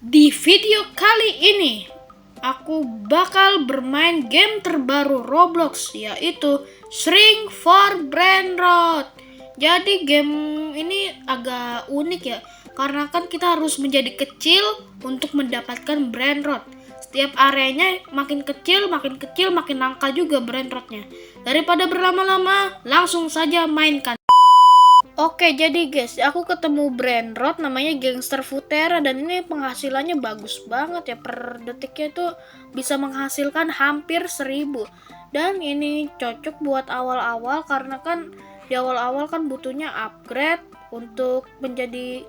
Di video kali ini, aku bakal bermain game terbaru Roblox, yaitu Shrink for Brainrot. Jadi game ini agak unik ya, karena kan kita harus menjadi kecil untuk mendapatkan Brainrot. Setiap areanya makin kecil, makin langka juga Brainrotnya. Daripada berlama-lama, langsung saja mainkan. Oke, jadi guys, aku ketemu Brainrot namanya Gangster Futera dan ini penghasilannya bagus banget ya, per detiknya tuh bisa menghasilkan hampir 1000. Dan ini cocok buat awal-awal karena kan di awal-awal kan butuhnya upgrade untuk menjadi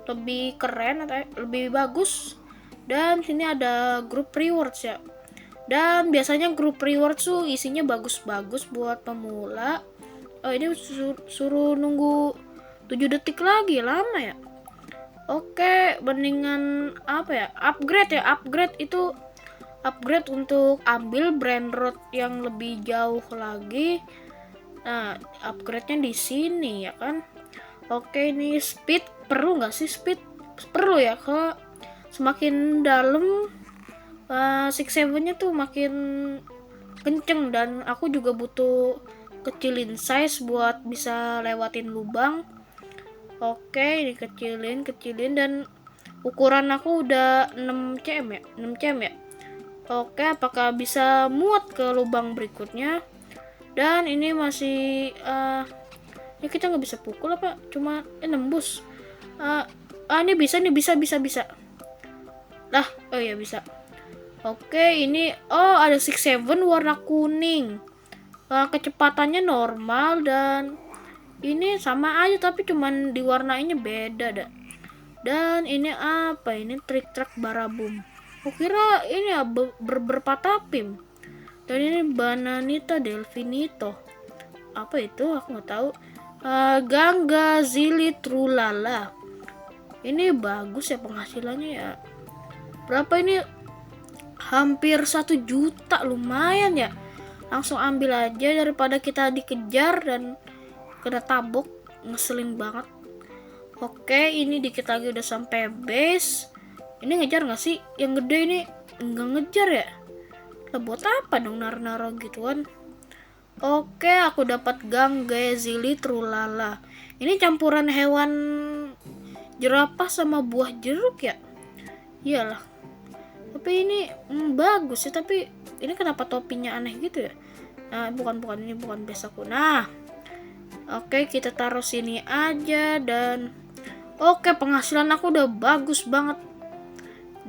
lebih keren atau lebih bagus. Dan sini ada grup rewards ya. Dan biasanya grup rewards tuh isinya bagus-bagus buat pemula. Oh, ini suruh nunggu 7 detik lagi, lama ya. Oke, mendingan apa ya? Upgrade itu upgrade untuk ambil Brainrot yang lebih jauh lagi. Nah, upgrade-nya di sini ya kan. Oke, ini speed perlu nggak sih speed? Perlu ya, kalau semakin dalam six seven-nya tuh makin kenceng dan aku juga butuh kecilin size buat bisa lewatin lubang. Oke, dikecilin dan ukuran aku udah 6 cm ya, 6 cm ya. Oke, apakah bisa muat ke lubang berikutnya? Dan ini masih ini kita nggak bisa pukul apa? Cuma nembus. Ini bisa. Lah, oh ya bisa. Oke, ini ada 67 warna kuning. Kecepatannya normal dan ini sama aja tapi cuman diwarnainya beda dah. Dan ini apa? Ini trik truk barabum. Kira ini ya berpatapim. Dan ini bananita delfinito. Apa itu? Aku nggak tahu. Gangga zilit trulala. Ini bagus ya penghasilannya ya. Berapa ini? Hampir 1 juta, lumayan ya. Langsung ambil aja daripada kita dikejar dan kena tabok, ngeselin banget. Oke, ini dikit lagi udah sampai base. Ini ngejar nggak sih? Yang gede ini nggak ngejar ya? Lah buat apa dong naro-naro gituan? Oke, aku dapat Ganggezili trulala. Ini campuran hewan jerapah sama buah jeruk ya? Iyalah. Tapi ini bagus ya, tapi ini kenapa topinya aneh gitu ya? Nah, bukan ini bukan besaku. Nah, oke, kita taruh sini aja dan oke, penghasilan aku udah bagus banget.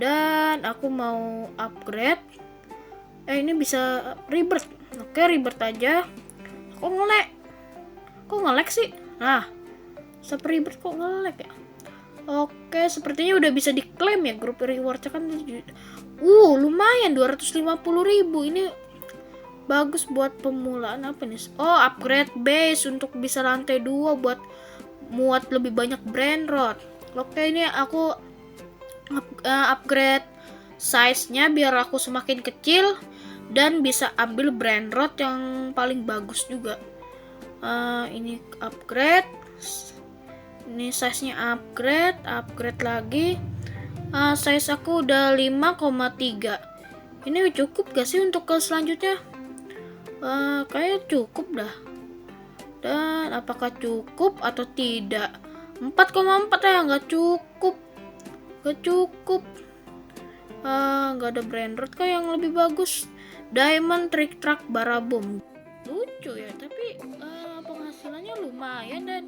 Dan aku mau upgrade. Ini bisa rebirth. Oke, rebirth aja. Kok ngelek sih? Nah, seperti rebirth kok ngelek ya? Oke, sepertinya udah bisa diklaim ya grup rewardnya kan. Lumayan 250.000. Ini bagus buat pemulaan. Apa nih? Upgrade base untuk bisa lantai 2 buat muat lebih banyak Brainrot. Oke, ini aku upgrade size-nya biar aku semakin kecil dan bisa ambil Brainrot yang paling bagus juga. Ini upgrade. Ini size-nya upgrade lagi. Size aku udah 5,3. Ini cukup gak sih untuk ke selanjutnya? Kayak cukup dah. Dan apakah cukup atau tidak? 4,4 ya, nggak cukup. Nggak ada Brainrot kah yang lebih bagus? Diamond Trick Truck Barabum. Lucu ya, tapi penghasilannya lumayan dan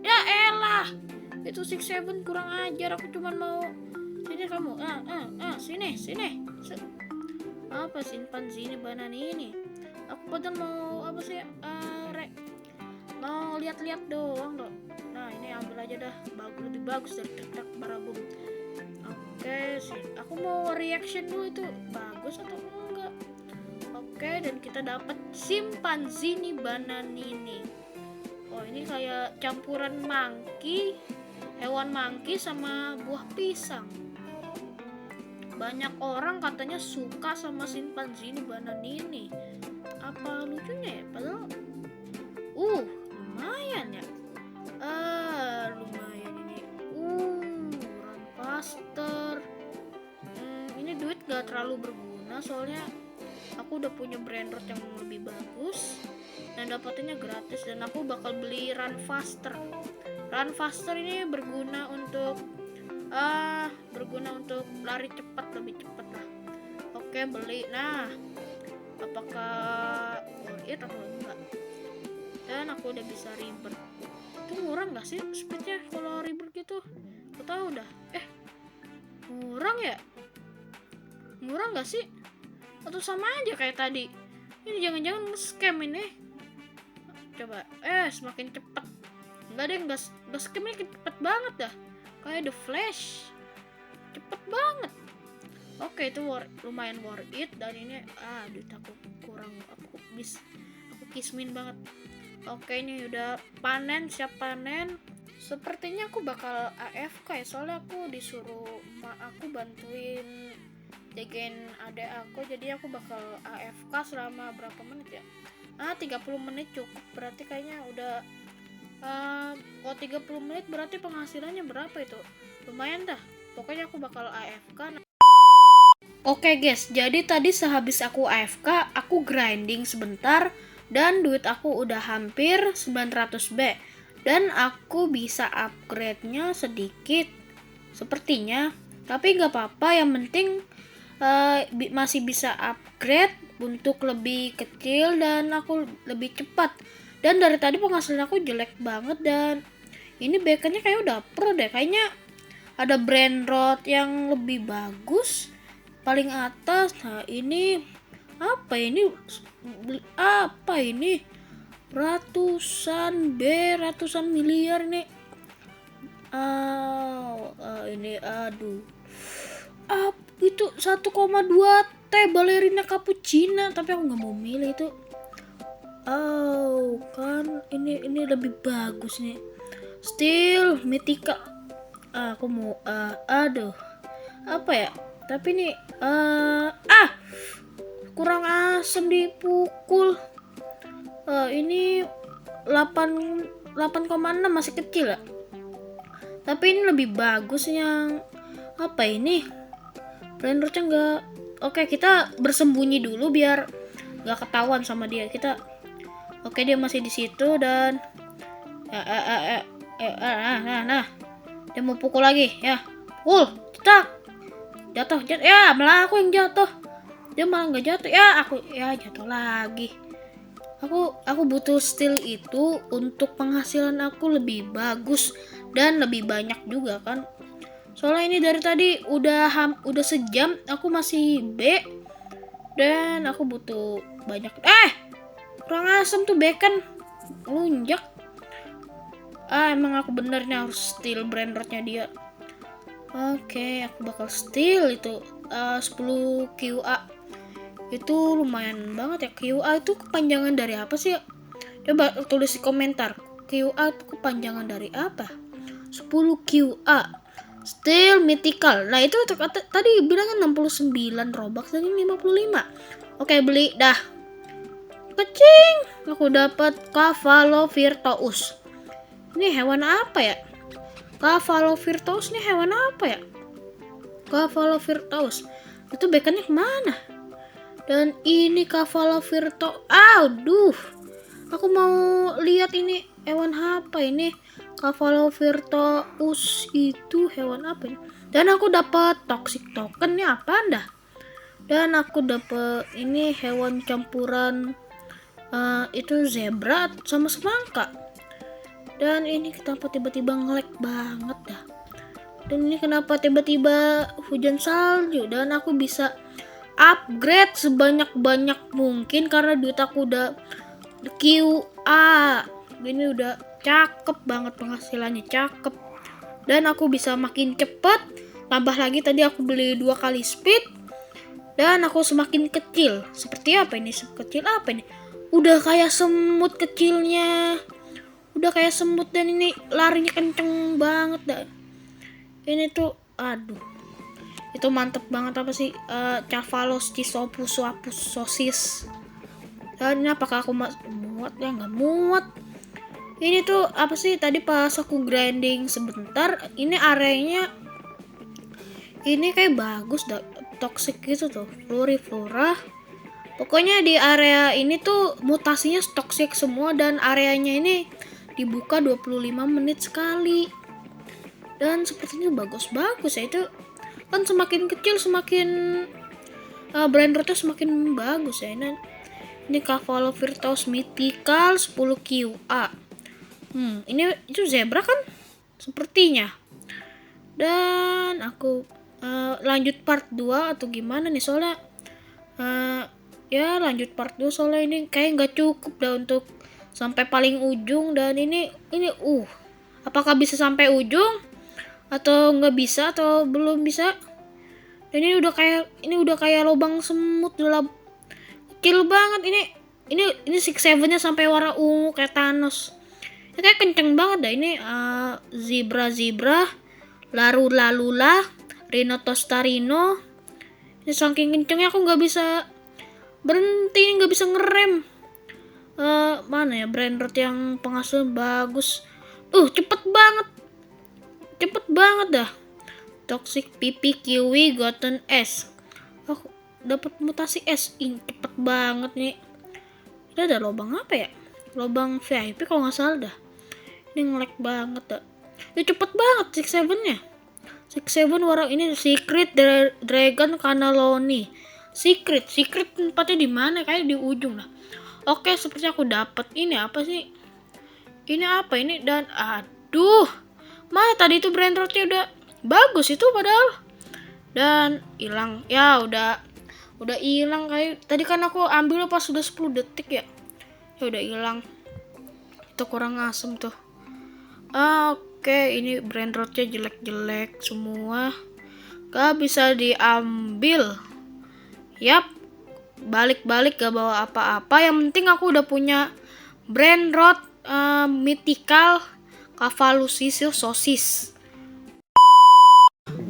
ya elah. Itu 67 kurang ajar, aku cuma mau sini kamu. Sini. Apa simpansi ini banan ini? Aku padahal mau apa sih? Mau lihat-lihat doang loh. Nah, ini ambil aja dah, lebih bagus dari truk barabum. Oke sih, aku mau reaction dulu itu bagus atau enggak. Oke, dan kita dapat simpanzini bananini. Ini kayak campuran hewan monkey sama buah pisang. Banyak orang katanya suka sama simpanzini bananini. Apa lucunya ya? Padahal lumayan ya. Lumayan ini. Runpaster. nggak terlalu berguna, soalnya aku udah punya brain rot yang lebih bagus dan dapetinnya gratis. Dan aku bakal beli run faster. Run faster ini berguna untuk lari cepat, lebih cepat lah. Oke, beli. Nah, apakah worth it atau enggak? Dan aku udah bisa rebirth. Itu murah nggak sih speednya kalau rebirth gitu? Aku tahu dah. Murah nggak sih? Atau sama aja kayak tadi? Ini jangan-jangan scam ini. Coba, semakin cepat. Enggak deh, enggak scam ini cepet banget dah. Kayak The Flash. Cepet banget. Oke, itu lumayan worth it. Dan ini, duit aku kurang. Aku kismin banget. Oke, ini udah panen, siap panen. Sepertinya aku bakal AFK ya, soalnya aku disuruh emak aku bantuin jagain adek aku, jadi aku bakal AFK selama berapa menit ya? 30 menit cukup, berarti kayaknya udah kalau 30 menit berarti penghasilannya berapa itu? Lumayan dah, pokoknya aku bakal AFK. Oke guys, jadi tadi sehabis aku AFK, aku grinding sebentar dan duit aku udah hampir 900B. Dan aku bisa upgrade-nya sedikit sepertinya, tapi nggak apa-apa, yang penting masih bisa upgrade untuk lebih kecil dan aku lebih cepat. Dan dari tadi penghasilan aku jelek banget, dan ini beaconnya kayak udah pro deh, kayaknya ada brain rot yang lebih bagus paling atas. Nah, ini apa ini ratusan miliar nih. Ini itu 1,2 T balerina cappuccino, tapi aku nggak mau milih itu. Kan ini lebih bagus nih, Steel Mythical. Aku mau apa ya, tapi nih kurang asem dipukul. Ini 8,6 masih kecil ya. Tapi ini lebih bagus yang apa ini? Brain rotnya enggak. Oke, kita bersembunyi dulu biar nggak ketahuan sama dia. Oke, dia masih di situ dan nah, dia mau pukul lagi ya. Cetak. Jatuh ya, malah aku yang jatuh. Dia malah nggak jatuh ya, aku ya jatuh lagi. Aku butuh steel itu untuk penghasilan aku lebih bagus dan lebih banyak juga kan. Soalnya ini dari tadi udah sejam aku masih B dan aku butuh banyak. Kurang asem tuh bacon lunjak. Emang aku bener nih harus steal brain rotnya dia. Oke, aku bakal steal itu 10 QA. Itu lumayan banget ya. QA itu kepanjangan dari apa sih ya? Coba tulis di komentar. QA itu kepanjangan dari apa? 10 QA. Steel Mythical. Nah, itu tadi bilangnya 69 Robux, tadi 55. Oke, beli dah. Kecing. Aku dapat Cephalovirtuos. Ini hewan apa ya? Cephalovirtuos ini hewan apa ya? Cephalovirtuos. Itu bekannya kemana? Dan ini Cephalovirtuos. Aduh. Aku mau lihat ini hewan apa ini? Cephalovirtuos itu hewan apa ini? Dan aku dapat toxic token, nih apaan dah? Dan aku dapat ini hewan campuran itu zebra sama semangka. Dan ini kenapa tiba-tiba nge-lag banget dah. Dan ini kenapa tiba-tiba hujan salju. Dan aku bisa upgrade sebanyak-banyak mungkin karena duit aku udah QA. Ini udah cakep banget, penghasilannya cakep. Dan aku bisa makin cepet. Tambah lagi tadi aku beli 2 kali speed. Dan aku semakin kecil. Seperti apa ini? Sekecil apa ini? Udah kayak semut kecilnya. Udah kayak semut dan ini larinya kenceng banget dah. Ini tuh aduh. Itu mantep banget apa sih? Cephalovirtuos sosis. Dan ini apakah aku muat? Ya nggak muat. Ini tuh apa sih? Tadi pas aku grinding sebentar, ini areanya ini kayak bagus dah. toxic gitu tuh, Flora. Pokoknya di area ini tuh mutasinya toxic semua dan areanya ini dibuka 25 menit sekali. Dan sepertinya bagus-bagus ya, itu kan semakin kecil semakin brain rotnya semakin bagus ya. Ini Cavallo Virtuos Mythical 10 QA. Ini itu zebra kan sepertinya. Dan aku lanjut part 2 atau gimana nih, soalnya ya lanjut part 2 soalnya ini kayak nggak cukup dah untuk sampai paling ujung. Dan ini apakah bisa sampai ujung atau nggak bisa atau belum bisa. Dan ini udah kayak lubang semut, udah kecil banget. Ini Six Seven-nya sampai warna ungu kayak Thanos. Ini kayak kenceng banget dah. Ini zebra, Larula, Rhinotostarino. Ini saking kencengnya aku nggak bisa berhenti, nggak bisa ngerem. Mana ya brain rot yang penghasil bagus. Cepet banget dah. Toxic PP Kiwi Goten S. Dapat mutasi S. Ini cepet banget nih. Ini ada lubang apa ya? Lubang VIP kalau nggak salah dah. Ini nge-lag banget dah. Ini cepet banget Six Seven-nya. Six Seven warna ini Secret Dragon Cannelloni. Secret tempatnya di mana? Kayak di ujung lah. Oke, seperti aku dapat. Ini apa sih? Ini apa ini? Dan mana tadi itu brain rotnya udah bagus itu padahal. Dan hilang. Ya udah hilang kayak. Tadi kan aku ambil pas sudah 10 detik ya. Ya udah hilang. Itu kurang asem tuh. Oke, ini brain rotnya jelek-jelek semua. Gak bisa diambil. Yap, balik-balik gak bawa apa-apa. Yang penting aku udah punya brain rot mythical Cavallo sosis.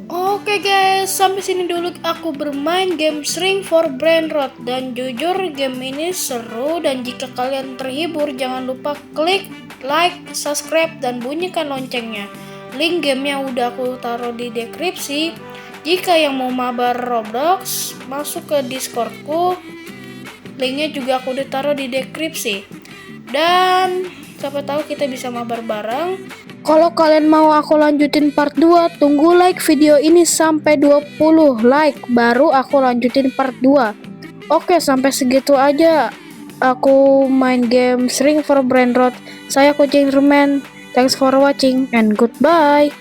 Oke guys, sampai sini dulu aku bermain game Shrink for Brain Rot. Dan jujur game ini seru. Dan jika kalian terhibur, jangan lupa klik like, subscribe, dan bunyikan loncengnya. Link gamenya udah aku taruh di deskripsi. Jika yang mau mabar Roblox, masuk ke Discordku. Linknya juga aku udah taruh di deskripsi. Dan siapa tahu kita bisa mabar bareng. Kalau kalian mau aku lanjutin part 2, tunggu like video ini sampai 20 like, baru aku lanjutin part 2. Oke, sampai segitu aja aku main game Shrink for Brain Rot. Saya Kucing Remen. Thanks for watching and goodbye.